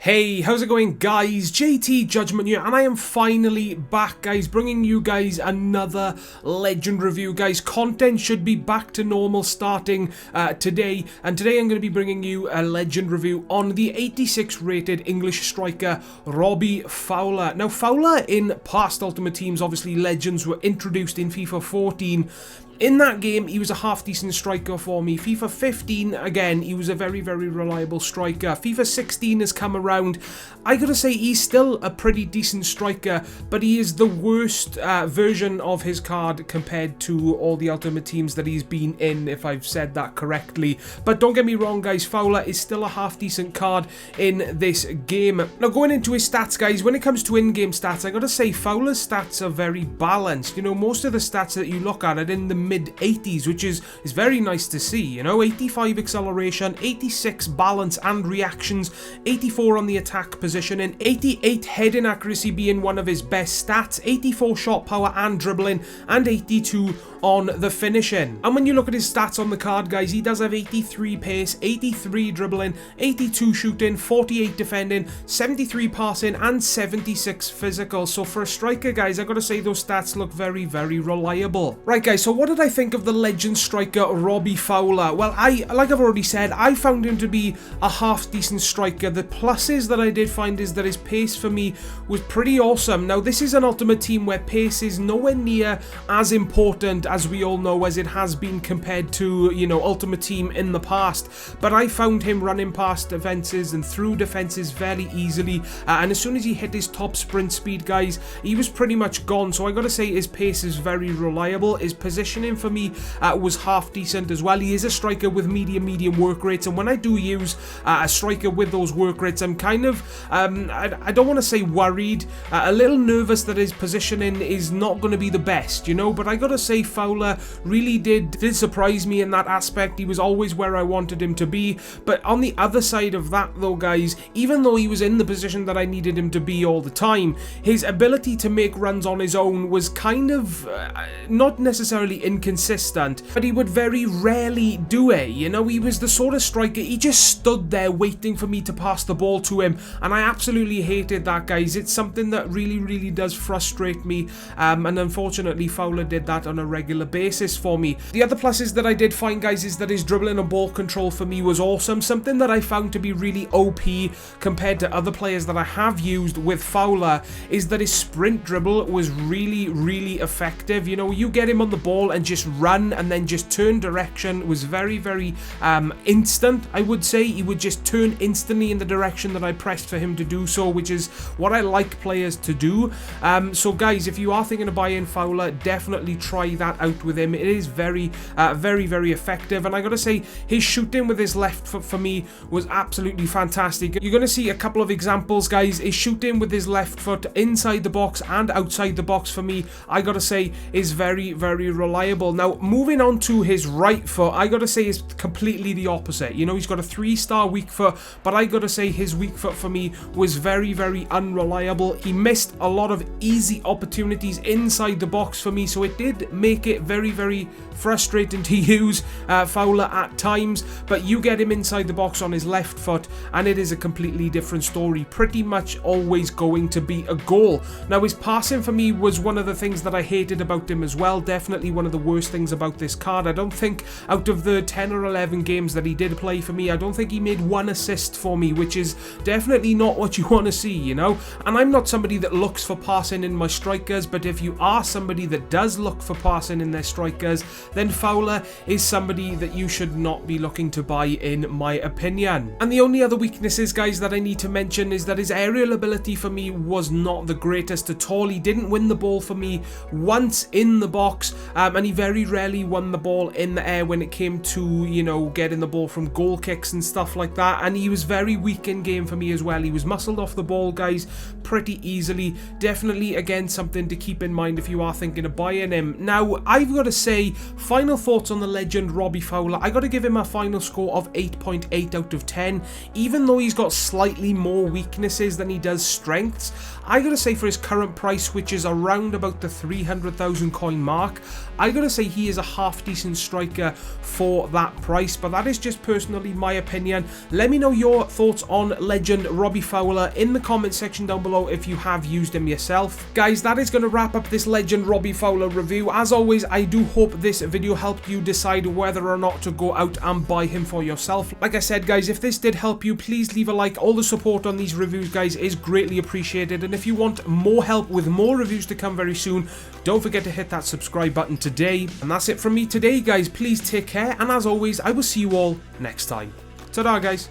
Hey, how's it going guys? JTJudgment here, and I am finally back guys, bringing you guys another legend review guys. Content should be back to normal starting today, and today I'm going to be bringing you a legend review on the 86 rated English striker Robbie Fowler. Now Fowler in past Ultimate Teams, obviously legends were introduced in FIFA 14. In that game, he was a half-decent striker for me. FIFA 15, again, he was a very, very reliable striker. FIFA 16 has come around. I gotta say, he's still a pretty decent striker, but he is the worst version of his card compared to all the Ultimate Teams that he's been in, if I've said that correctly. But don't get me wrong, guys, Fowler is still a half-decent card in this game. Now, going into his stats, guys, when it comes to in-game stats, I gotta say, Fowler's stats are very balanced. You know, most of the stats that you look at are in the mid-80s, which is very nice to see, you know. 85 acceleration, 86 balance and reactions, 84 on the attack positioning, 88 heading accuracy being one of his best stats, 84 shot power and dribbling, and 82 on the finishing. And when you look at his stats on the card, guys, he does have 83 pace, 83 dribbling, 82 shooting, 48 defending, 73 passing, and 76 physical. So for a striker, guys, I gotta say those stats look very, very reliable. Right, guys, so what did I think of the legend striker Robbie Fowler? Well, like I've already said, I found him to be a half-decent striker. The pluses that I did find is that his pace for me was pretty awesome. Now, this is an Ultimate Team where pace is nowhere near as important, as we all know, as it has been compared to, you know, Ultimate Team in the past. But I found him running past defenses and through defenses very easily, and as soon as he hit his top sprint speed, guys, he was pretty much gone. So I gotta say his pace is very reliable. His positioning for me was half decent as well. He is a striker with medium work rates, and when I do use a striker with those work rates, I'm kind of I don't want to say worried, a little nervous that his positioning is not going to be the best, you know. But I gotta say Fowler really did surprise me in that aspect. He was always where I wanted him to be. But on the other side of that though, guys, even though he was in the position that I needed him to be all the time, his ability to make runs on his own was kind of not necessarily inconsistent, but he would very rarely do it. You know, he was the sort of striker, he just stood there waiting for me to pass the ball to him, and I absolutely hated that, guys. It's something that really does frustrate me, and unfortunately Fowler did that on a regular basis for me. The other pluses that I did find, guys, is that his dribbling and ball control for me was awesome. Something that I found to be really OP compared to other players that I have used with Fowler is that his sprint dribble was really effective. You know, you get him on the ball and just run and then just turn direction was very instant. I would say he would just turn instantly in the direction that I pressed for him to do so, which is what I like players to do. So guys, if you are thinking of buying Fowler, definitely try that out with him. It is very effective, and I gotta say his shooting with his left foot for me was absolutely fantastic. You're gonna see a couple of examples, guys. His shooting with his left foot inside the box and outside the box for me, I gotta say, is very reliable. Now, moving on to his right foot, I gotta say is completely the opposite. You know, he's got a 3-star weak foot, but I gotta say his weak foot for me was very unreliable. He missed a lot of easy opportunities inside the box for me, so it did make it very frustrating to use Fowler at times. But you get him inside the box on his left foot and it is a completely different story, pretty much always going to be a goal. Now, his passing for me was one of the things that I hated about him as well. Definitely one of the worst things about this card. I don't think out of the 10 or 11 games that he did play for me, I don't think he made one assist for me, which is definitely not what you want to see, you know. And I'm not somebody that looks for passing in my strikers, but if you are somebody that does look for passing in their strikers, then Fowler is somebody that you should not be looking to buy, in my opinion. And the only other weaknesses, guys, that I need to mention is that his aerial ability for me was not the greatest at all. He didn't win the ball for me once in the box, and he very rarely won the ball in the air when it came to, you know, getting the ball from goal kicks and stuff like that. And he was very weak in game for me as well. He was muscled off the ball, guys, pretty easily. Definitely, again, something to keep in mind if you are thinking of buying him. Now, I've got to say, final thoughts on the legend Robbie Fowler. I got to give him a final score of 8.8 out of 10. Even though he's got slightly more weaknesses than he does strengths, I got to say for his current price, which is around about the 300,000 coin mark, I got going to say he is a half decent striker for that price, but that is just personally my opinion. Let me know your thoughts on legend Robbie Fowler in the comment section down below if you have used him yourself. Guys, that is going to wrap up this legend Robbie Fowler review. As always, I do hope this video helped you decide whether or not to go out and buy him for yourself. Like I said, guys, if this did help you, please leave a like. All the support on these reviews, guys, is greatly appreciated, and if you want more help with more reviews to come very soon, don't forget to hit that subscribe button today. And that's it from me today, guys. Please take care, and as always, I will see you all next time. Ta-da, guys.